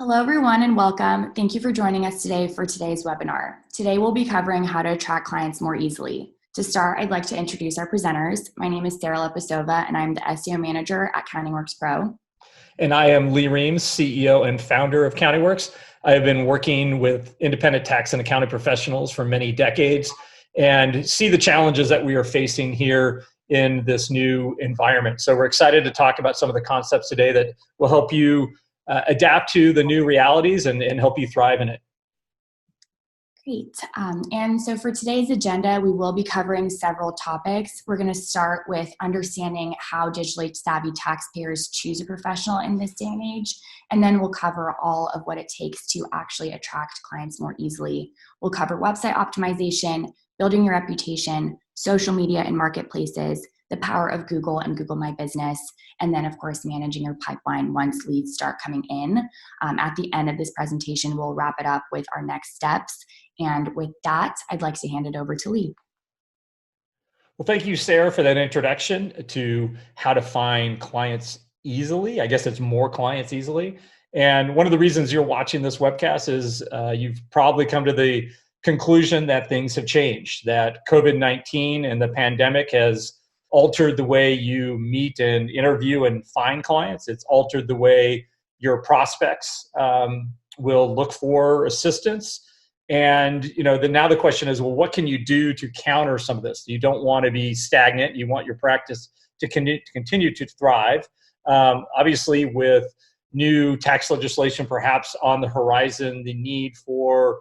Hello, everyone, and welcome. Thank you for joining us today for today's webinar. Today, we'll be covering how to attract clients more easily. To start, I'd like to introduce our presenters. My name is Sarah Lepistova, and I'm the SEO manager at CountingWorks PRO. And I am Lee Reams, CEO and founder of CountingWorks. I have been working with independent tax and accounting professionals for many decades and see the challenges that we are facing here in this new environment. So we're excited to talk about some of the concepts today that will help you adapt to the new realities and help you thrive in it. Great. And so for today's agenda, we will be covering several topics. We're going to start with understanding how digitally savvy taxpayers choose a professional in this day and age. And then we'll cover all of what it takes to actually attract clients more easily. We'll cover website optimization, building your reputation, social media and marketplaces, the power of Google and Google My Business, and then, of course, managing your pipeline once leads start coming in. At the end of this presentation, we'll wrap it up with our next steps. And with that, I'd like to hand it over to Lee. Well, thank you, Sarah, for that introduction to how to find clients easily. I guess it's more clients easily. And one of the reasons you're watching this webcast is you've probably come to the conclusion that things have changed, that COVID-19 and the pandemic has altered the way you meet and interview and find clients. It's altered the way your prospects will look for assistance. And now the question is, well, what can you do to counter some of this? You don't want to be stagnant. You want your practice to continue to thrive. Obviously, with new tax legislation perhaps on the horizon, the need for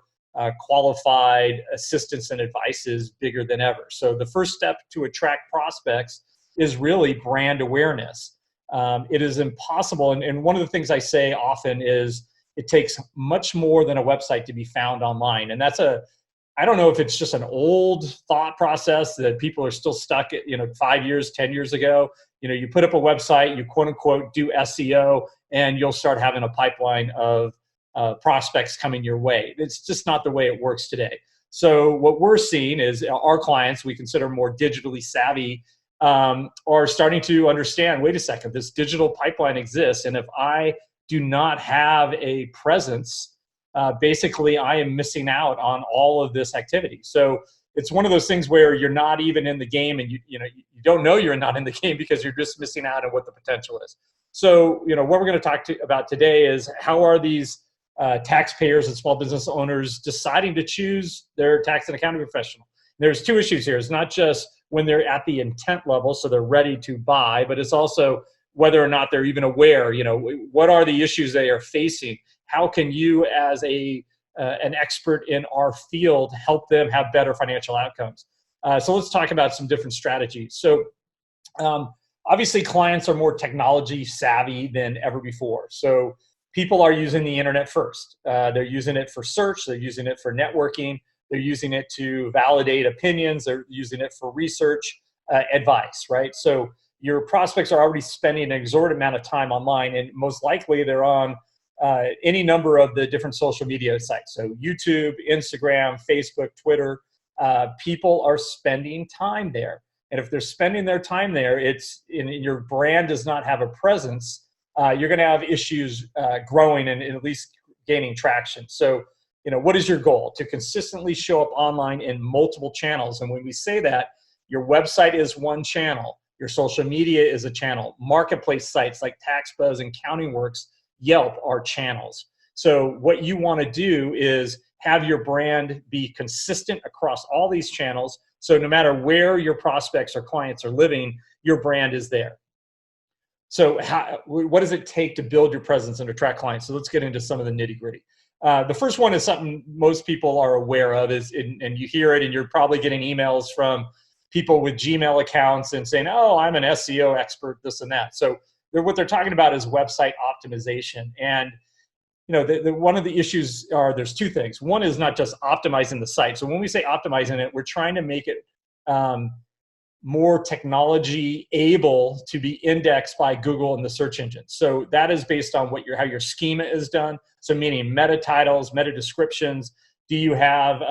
qualified assistance and advice is bigger than ever. So the first step to attract prospects is really brand awareness. It is impossible, and one of the things I say often is it takes much more than a website to be found online. And I don't know if it's just an old thought process that people are still stuck at, 5 years, 10 years ago. You put up a website, you quote unquote do SEO, and you'll start having a pipeline of prospects coming your way. It's just not the way it works today. So what we're seeing is our clients, we consider more digitally savvy, are starting to understand, wait a second, this digital pipeline exists. And if I do not have a presence, basically I am missing out on all of this activity. So it's one of those things where you're not even in the game, and you don't know you're not in the game because you're just missing out on what the potential is. So what we're going to talk about today is how are these taxpayers and small business owners deciding to choose their tax and accounting professional. There's two issues here. It's not just when they're at the intent level, so they're ready to buy, but it's also whether or not they're even aware. What are the issues they are facing? How can you, as an expert in our field, help them have better financial outcomes? So let's talk about some different strategies. So obviously, clients are more technology savvy than ever before. So people are using the internet first. They're using it for search. They're using it for networking. They're using it to validate opinions. They're using it for research, advice, right? So your prospects are already spending an exorbitant amount of time online, and most likely they're on any number of the different social media sites. So YouTube, Instagram, Facebook, Twitter. People are spending time there. And if they're spending their time there, your brand does not have a presence, you're going to have issues growing and at least gaining traction. So, what is your goal? To consistently show up online in multiple channels. And when we say that, your website is one channel. Your social media is a channel. Marketplace sites like TaxBuzz and CountingWorks, Yelp are channels. So what you want to do is have your brand be consistent across all these channels. So no matter where your prospects or clients are living, your brand is there. So what does it take to build your presence and attract clients? So let's get into some of the nitty gritty. The first one is something most people are aware of, and you hear it, and you're probably getting emails from people with Gmail accounts and saying, oh, I'm an SEO expert, this and that. So what they're talking about is website optimization. And one of the issues there's two things. One is not just optimizing the site. So when we say optimizing it, we're trying to make it more technology able to be indexed by Google and the search engine. So that is based on how your schema is done. So meaning meta titles, meta descriptions. Do you have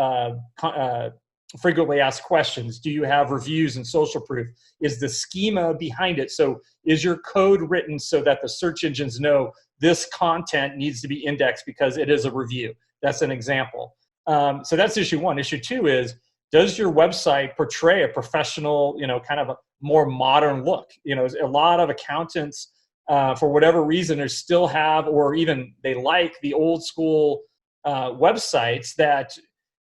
frequently asked questions? Do you have reviews and social proof? Is the schema behind it? So is your code written so that the search engines know this content needs to be indexed because it is a review. That's an example. So that's issue one. Issue two is, does your website portray a professional, kind of a more modern look? A lot of accountants, for whatever reason, are still have, or even they like the old school websites that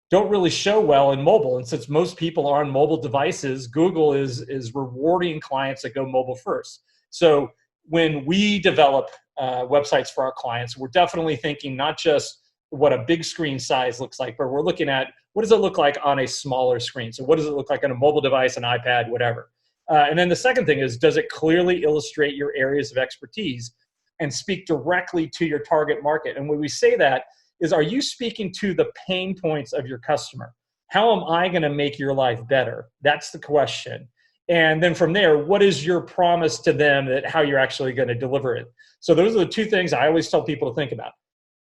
don't really show well in mobile. And since most people are on mobile devices, Google is rewarding clients that go mobile first. So when we develop websites for our clients, we're definitely thinking not just what a big screen size looks like, but we're looking at what does it look like on a smaller screen? So what does it look like on a mobile device, an iPad, whatever? And then the second thing is, does it clearly illustrate your areas of expertise and speak directly to your target market? And when we say that is, are you speaking to the pain points of your customer? How am I going to make your life better? That's the question. And then from there, what is your promise to them that how you're actually going to deliver it? So those are the two things I always tell people to think about.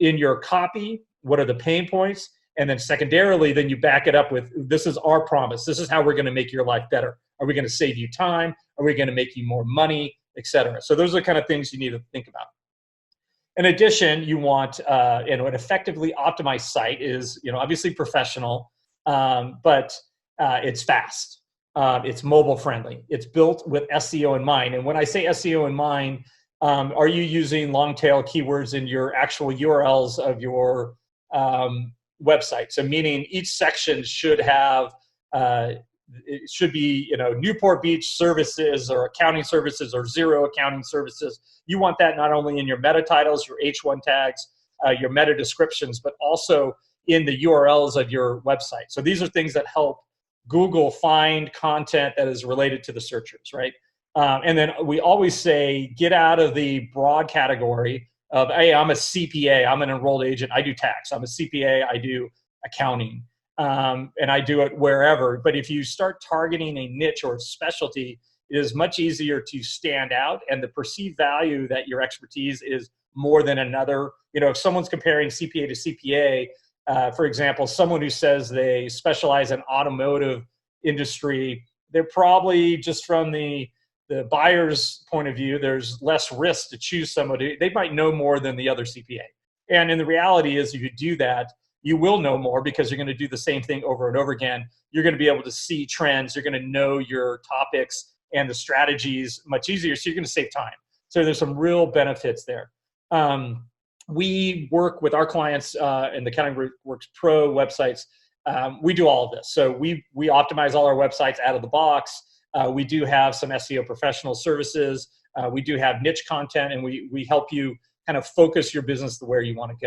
In your copy, what are the pain points? And then secondarily, then you back it up with, this is our promise. This is how we're going to make your life better. Are we going to save you time? Are we going to make you more money, et cetera? So those are the kind of things you need to think about. In addition, you want, an effectively optimized site is, obviously professional, but it's fast. It's mobile friendly. It's built with SEO in mind. And when I say SEO in mind, are you using long tail keywords in your actual URLs of your website? So meaning each section should have, it should be, Newport Beach services or accounting services or zero accounting services. You want that not only in your meta titles, your H1 tags, your meta descriptions, but also in the URLs of your website. So these are things that help Google find content that is related to the searchers, right? And then we always say, get out of the broad category of, hey, I'm a CPA, I'm an enrolled agent, I do tax. I'm a CPA, I do accounting, and I do it wherever. But if you start targeting a niche or a specialty, it is much easier to stand out, and the perceived value that your expertise is more than another. If someone's comparing CPA to CPA, for example, someone who says they specialize in automotive industry, they're probably, just from the buyer's point of view, there's less risk to choose somebody. They might know more than the other CPA. And in the reality is, if you do that, you will know more because you're going to do the same thing over and over again. You're going to be able to see trends. You're going to know your topics and the strategies much easier. So you're going to save time. So there's some real benefits there. We work with our clients in the CountingWorks PRO websites. We do all of this. So we optimize all our websites out of the box. We do have some SEO professional services. We do have niche content, and we help you kind of focus your business to where you want to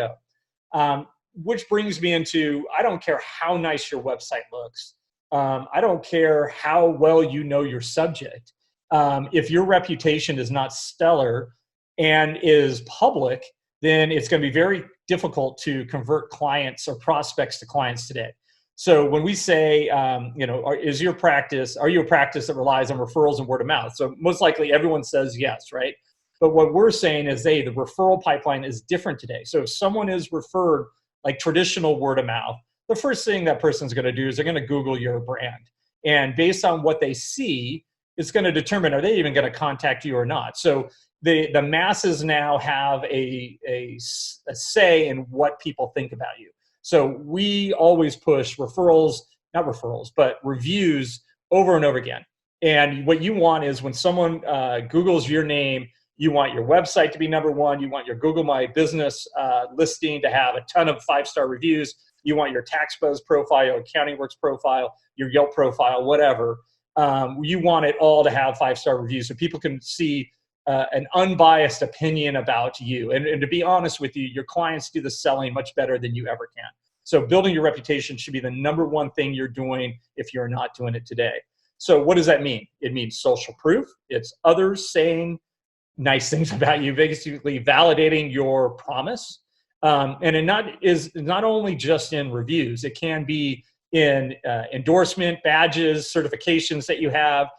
go. Which brings me into, I don't care how nice your website looks. I don't care how well you know your subject. If your reputation is not stellar and is public, then it's going to be very difficult to convert clients or prospects to clients today. So when we say, are you a practice that relies on referrals and word of mouth? So most likely everyone says yes, right? But what we're saying is, the referral pipeline is different today. So if someone is referred like traditional word of mouth, the first thing that person's going to do is they're going to Google your brand. And based on what they see, it's going to determine, are they even going to contact you or not? So the masses now have a say in what people think about you. So we always push not referrals, but reviews over and over again. And what you want is, when someone Googles your name, you want your website to be number one. You want your Google My Business listing to have a ton of 5-star reviews. You want your TaxBuzz profile, your CountingWorks profile, your Yelp profile, whatever. You want it all to have 5-star reviews so people can see an unbiased opinion about you. And to be honest with you, your clients do the selling much better than you ever can. So building your reputation should be the number one thing you're doing if you're not doing it today. So what does that mean? It means social proof. It's others saying nice things about you, basically validating your promise. And it is not only just in reviews. It can be in endorsement, badges, certifications that you have.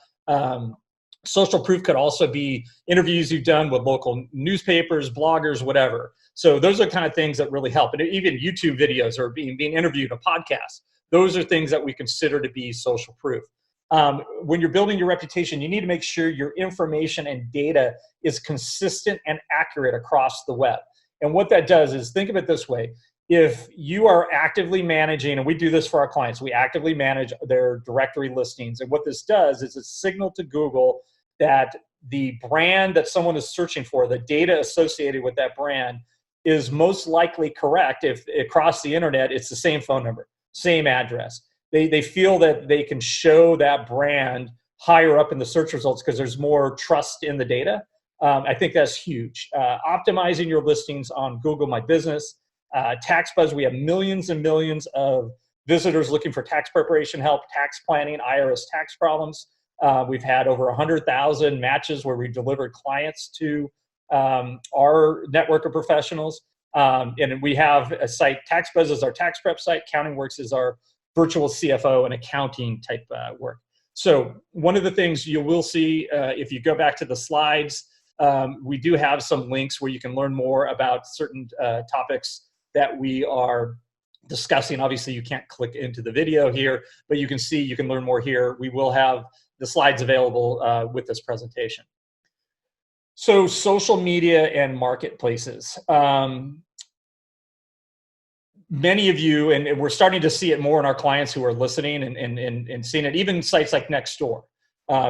Social proof could also be interviews you've done with local newspapers, bloggers, whatever. So those are kind of things that really help. And even YouTube videos or being interviewed, a podcast. Those are things that we consider to be social proof. When you're building your reputation, you need to make sure your information and data is consistent and accurate across the web. And what that does is, think of it this way. If you are actively managing, and we do this for our clients, we actively manage their directory listings. And what this does is a signal to Google that the brand that someone is searching for, the data associated with that brand, is most likely correct if across the internet it's the same phone number, same address. They feel that they can show that brand higher up in the search results because there's more trust in the data. I think that's huge. Optimizing your listings on Google My Business, TaxBuzz, we have millions and millions of visitors looking for tax preparation help, tax planning, IRS tax problems. We've had over 100,000 matches where we delivered clients to our network of professionals. And we have a site, TaxBuzz is our tax prep site, CountingWorks is our virtual CFO and accounting type work. So one of the things you will see if you go back to the slides, we do have some links where you can learn more about certain topics that we are discussing. Obviously, you can't click into the video here, but you can see, you can learn more here. We will have the slides available with this presentation. So social media and marketplaces. Many of you, and we're starting to see it more in our clients who are listening and seeing it, even sites like Nextdoor.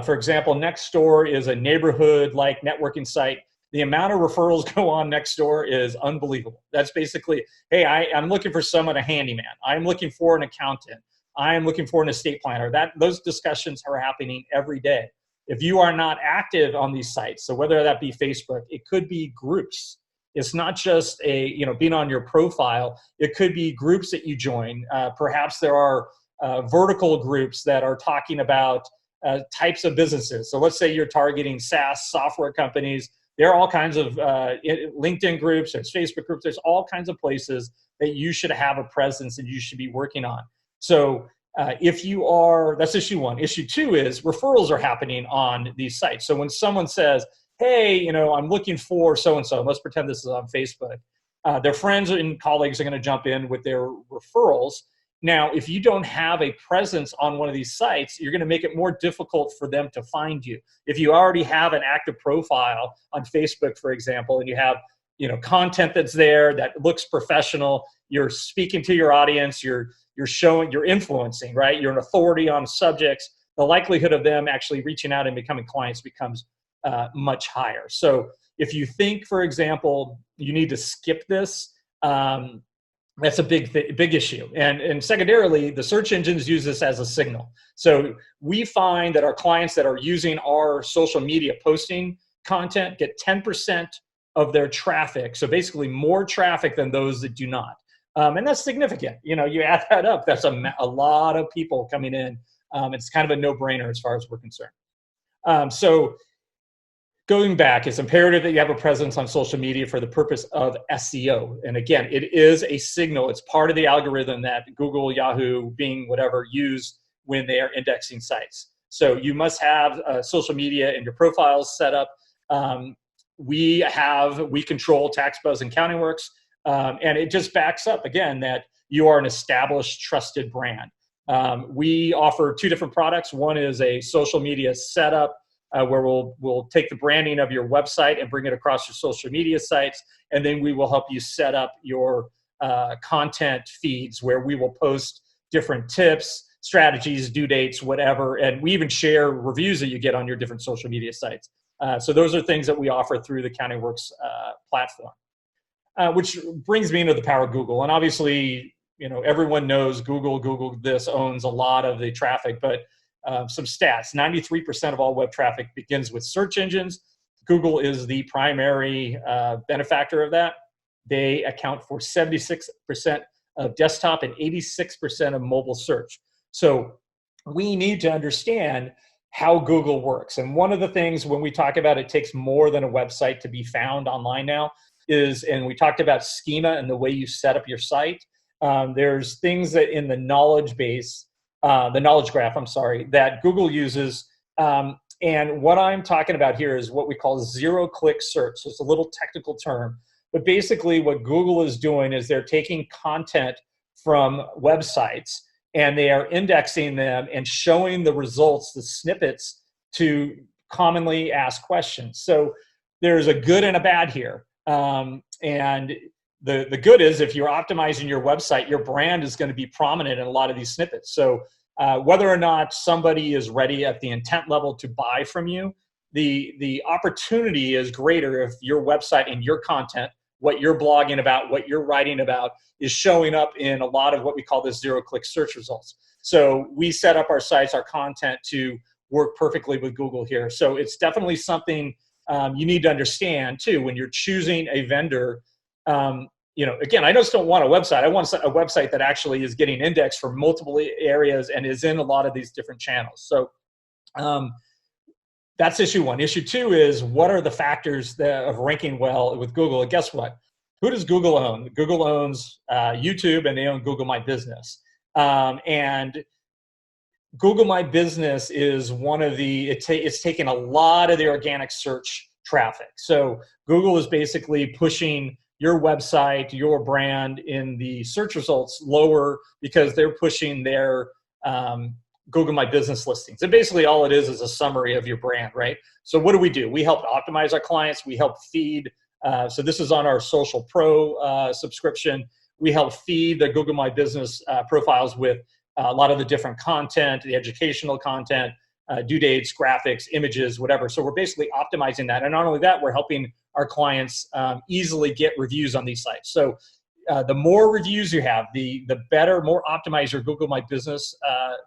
For example, Nextdoor is a neighborhood-like networking site. The amount of referrals go on Nextdoor is unbelievable. That's basically, hey, I'm looking for someone, a handyman. I'm looking for an accountant. I'm looking for an estate planner. Those discussions are happening every day. If you are not active on these sites, so whether that be Facebook, it could be groups. It's not just being on your profile. It could be groups that you join. Perhaps there are vertical groups that are talking about types of businesses. So let's say you're targeting SaaS software companies. There are all kinds of LinkedIn groups, there's Facebook groups, there's all kinds of places that you should have a presence and you should be working on. So if you are, that's issue one. Issue two is referrals are happening on these sites. So when someone says, hey, I'm looking for so-and-so, let's pretend this is on Facebook, their friends and colleagues are going to jump in with their referrals. Now, if you don't have a presence on one of these sites, you're going to make it more difficult for them to find you. If you already have an active profile on Facebook, for example, and you have content that's there that looks professional, you're speaking to your audience, you're showing, you're influencing, right? You're an authority on subjects. The likelihood of them actually reaching out and becoming clients becomes much higher. So if you think, for example, you need to skip this, that's a big issue. And secondarily, the search engines use this as a signal. So we find that our clients that are using our social media posting content get 10% of their traffic. So basically more traffic than those that do not. And that's significant. You add that up, that's a lot of people coming in. It's kind of a no-brainer as far as we're concerned. So going back, it's imperative that you have a presence on social media for the purpose of SEO. And again, it is a signal. It's part of the algorithm that Google, Yahoo, Bing, whatever, use when they are indexing sites. So you must have social media in your profiles set up. We control TaxBuzz and CountingWorks. And it just backs up, again, that you are an established, trusted brand. We offer two different products. One is a social media setup, where we'll take the branding of your website and bring it across your social media sites, and then we will help you set up your content feeds where we will post different tips, strategies, due dates, whatever, and we even share reviews that you get on your different social media sites. So those are things that we offer through the CountingWorks platform, which brings me into the power of Google. And obviously, everyone knows Google this owns a lot of the traffic, but some stats, 93% of all web traffic begins with search engines. Google is the primary benefactor of that. They account for 76% of desktop and 86% of mobile search. So we need to understand how Google works. And one of the things when we talk about it takes more than a website to be found online now is, and we talked about schema and the way you set up your site, there's things that in the knowledge base, the knowledge graph, that Google uses. And what I'm talking about here is what we call zero-click search. So it's a little technical term. But basically what Google is doing is they're taking content from websites and they are indexing them and showing the results, the snippets, to commonly asked questions. So there's a good and a bad here. And the good is, if you're optimizing your website, your brand is going to be prominent in a lot of these snippets. So whether or not somebody is ready at the intent level to buy from you, the opportunity is greater if your website and your content, what you're blogging about, what you're writing about, is showing up in a lot of what we call the zero-click search results. So we set up our sites, our content, to work perfectly with Google here. So it's definitely something you need to understand too when you're choosing a vendor. Again, I just don't want a website. I want a website that actually is getting indexed for multiple areas and is in a lot of these different channels. So that's issue one. Issue two is, what are the factors of ranking well with Google? And guess what? Who does Google own? Google owns YouTube, and they own Google My Business. And Google My Business is one of it's taking a lot of the organic search traffic. So Google is basically pushing your website, your brand in the search results lower because they're pushing their Google My Business listings. And basically all it is a summary of your brand, right? So what do? We help optimize our clients. We help feed. So this is on our Social Pro subscription. We help feed the Google My Business profiles with a lot of the different content, the educational content, due dates, graphics, images, whatever. So we're basically optimizing that. And not only that, we're helping our clients easily get reviews on these sites. So the more reviews you have, the better, more optimized your Google My Business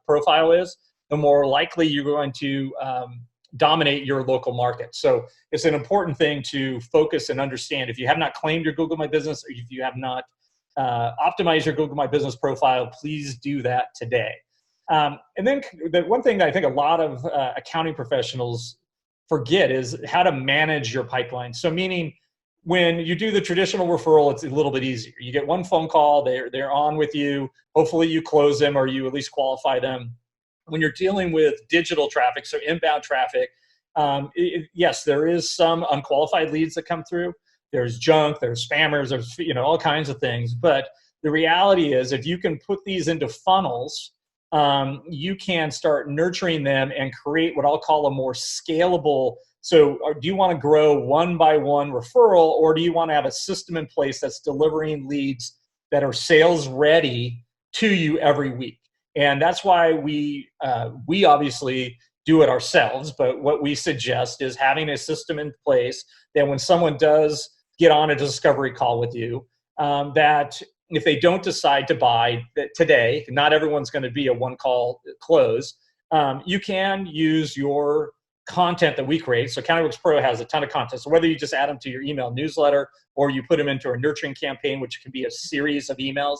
profile is, the more likely you're going to dominate your local market. So it's an important thing to focus and understand. If you have not claimed your Google My Business, or if you have not optimize your Google My Business profile, please do that today. And then the one thing that I think a lot of accounting professionals forget is how to manage your pipeline. So meaning, when you do the traditional referral, it's a little bit easier. You get one phone call, they're on with you. Hopefully you close them, or you at least qualify them. When you're dealing with digital traffic, so inbound traffic, yes, there is some unqualified leads that come through. There's junk, there's spammers, there's all kinds of things. But the reality is, if you can put these into funnels, you can start nurturing them and create what I'll call a more scalable. So do you want to grow one by one referral, or do you want to have a system in place that's delivering leads that are sales ready to you every week? And that's why we obviously do it ourselves. But what we suggest is having a system in place that when someone does get on a discovery call with you, that if they don't decide to buy today, not everyone's going to be a one-call close. You can use your content that we create. So CountingWorks PRO has a ton of content. So whether you just add them to your email newsletter, or you put them into a nurturing campaign, which can be a series of emails,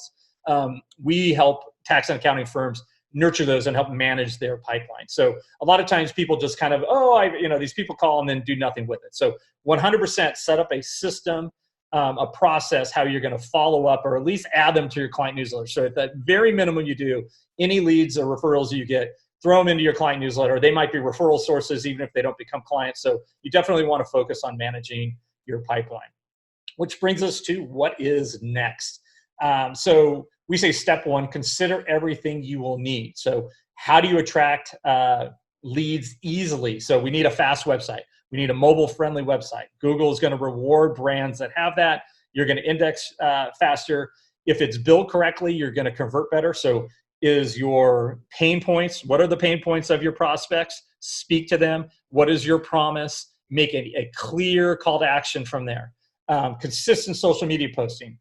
we help tax and accounting firms nurture those and help manage their pipeline. So a lot of times people just kind of, these people call and then do nothing with it. So 100% set up a system, a process, how you're going to follow up, or at least add them to your client newsletter. So at the very minimum you do, any leads or referrals you get, throw them into your client newsletter. They might be referral sources even if they don't become clients. So you definitely want to focus on managing your pipeline. Which brings us to what is next. So we say step one, consider everything you will need. So how do you attract leads easily? So we need a fast website. We need a mobile-friendly website. Google is going to reward brands that have that. You're going to index faster. If it's built correctly, you're going to convert better. So is your pain points, what are the pain points of your prospects? Speak to them. What is your promise? Make a clear call to action from there. Consistent social media posting.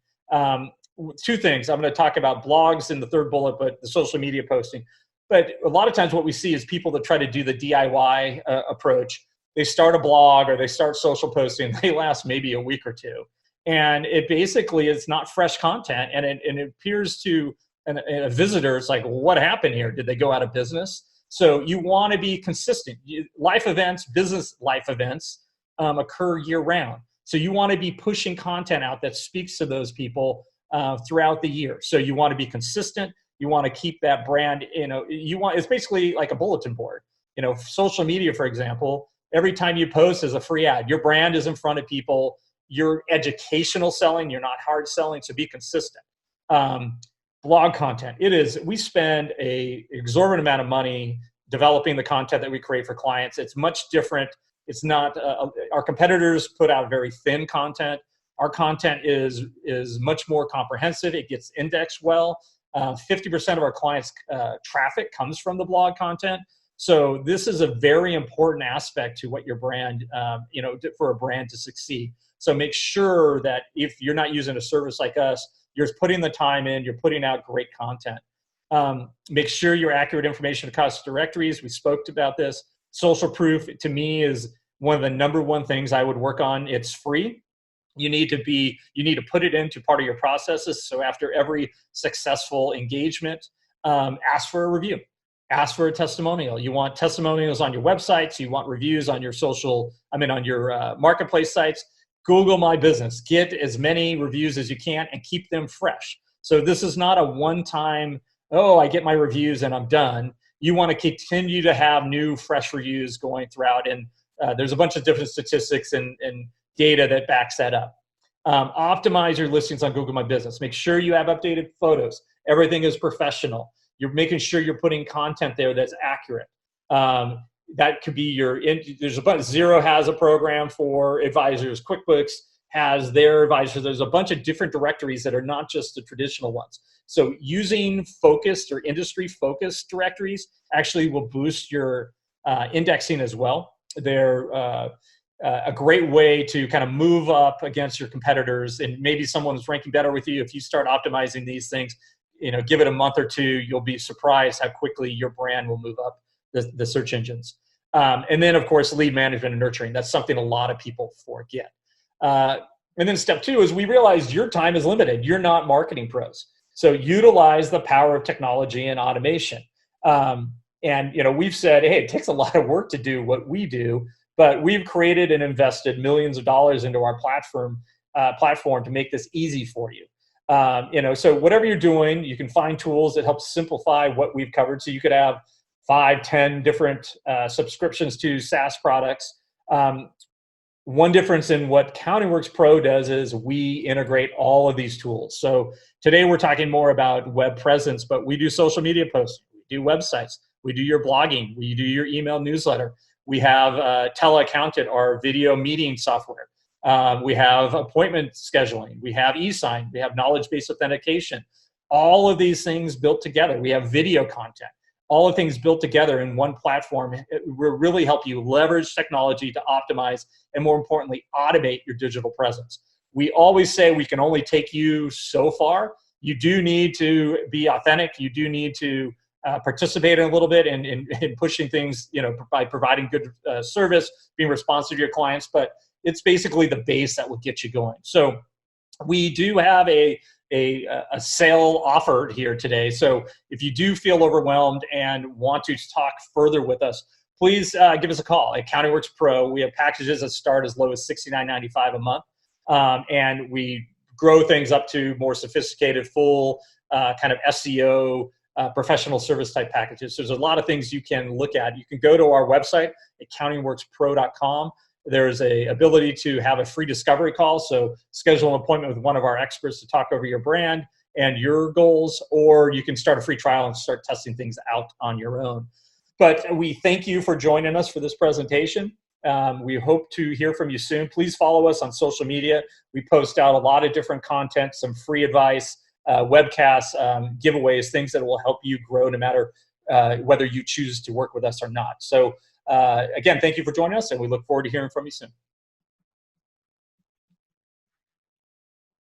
Two things. I'm going to talk about blogs in the third bullet, but the social media posting. But a lot of times what we see is people that try to do the DIY approach. They start a blog or they start social posting. They last maybe a week or two. And it basically is not fresh content. And it appears to a visitor, it's like, well, what happened here? Did they go out of business? So you want to be consistent. Life events, business life events occur year round. So you want to be pushing content out that speaks to those people throughout the year. So you want to be consistent. You want to keep that brand, it's basically like a bulletin board. Social media, for example, every time you post is a free ad. Your brand is in front of people. You're educational selling. You're not hard selling. So be consistent. Blog content. We spend a exorbitant amount of money developing the content that we create for clients. It's much different. It's not, our competitors put out very thin content. Our content is much more comprehensive. It gets indexed well. 50% of our clients' traffic comes from the blog content. So this is a very important aspect to what your brand, for a brand to succeed. So make sure that if you're not using a service like us, you're putting the time in, you're putting out great content. Make sure your accurate information across directories. We spoke about this. Social proof, to me, is one of the number one things I would work on. It's free. You need to put it into part of your processes. So after every successful engagement, ask for a review, ask for a testimonial. You want testimonials on your websites. You want reviews on your on your marketplace sites. Google My Business. Get as many reviews as you can and keep them fresh. So this is not a one-time, I get my reviews and I'm done. You want to continue to have new, fresh reviews going throughout. And there's a bunch of different statistics and data that backs that up. Optimize your listings on Google My Business. Make sure you have updated photos. Everything is professional. You're making sure you're putting content there that's accurate. That could be Xero has a program for advisors. QuickBooks has their advisors. There's a bunch of different directories that are not just the traditional ones. So using focused or industry-focused directories actually will boost your indexing as well. They're a great way to kind of move up against your competitors, and maybe someone's ranking better with you. If you start optimizing these things, give it a month or two, you'll be surprised how quickly your brand will move up the search engines. And then, of course, lead management and nurturing. That's something a lot of people forget. And then step 2 is we realized your time is limited. You're not marketing pros. So utilize the power of technology and automation. And we've said, hey, it takes a lot of work to do what we do, but we've created and invested millions of dollars into our platform to make this easy for you. So whatever you're doing, you can find tools that help simplify what we've covered. So you could have 5, 10 different subscriptions to SaaS products. One difference in what CountingWorks PRO does is we integrate all of these tools. So today we're talking more about web presence, but we do social media posting, we do websites, we do your blogging, we do your email newsletter. We have Teleaccountant, our video meeting software. We have appointment scheduling. We have e-sign. We have knowledge-based authentication. All of these things built together. We have video content. All of things built together in one platform. It will really help you leverage technology to optimize and, more importantly, automate your digital presence. We always say we can only take you so far. You do need to be authentic. You do need to participate a little bit in pushing things, by providing good service, being responsive to your clients. But it's basically the base that will get you going. So we do have a sale offer here today. So if you do feel overwhelmed and want to talk further with us, please give us a call at CountingWorks PRO. We have packages that start as low as $69.95 a month. And we grow things up to more sophisticated, full kind of SEO, professional service type packages. So there's a lot of things you can look at. You can go to our website at CountingWorksPro.com. There's a ability to have a free discovery call. So schedule an appointment with one of our experts to talk over your brand and your goals, or you can start a free trial and start testing things out on your own. But we thank you for joining us for this presentation. We hope to hear from you soon. Please follow us on social media. We post out a lot of different content, some free advice, webcasts, giveaways, things that will help you grow no matter whether you choose to work with us or not. So again, thank you for joining us, and we look forward to hearing from you soon.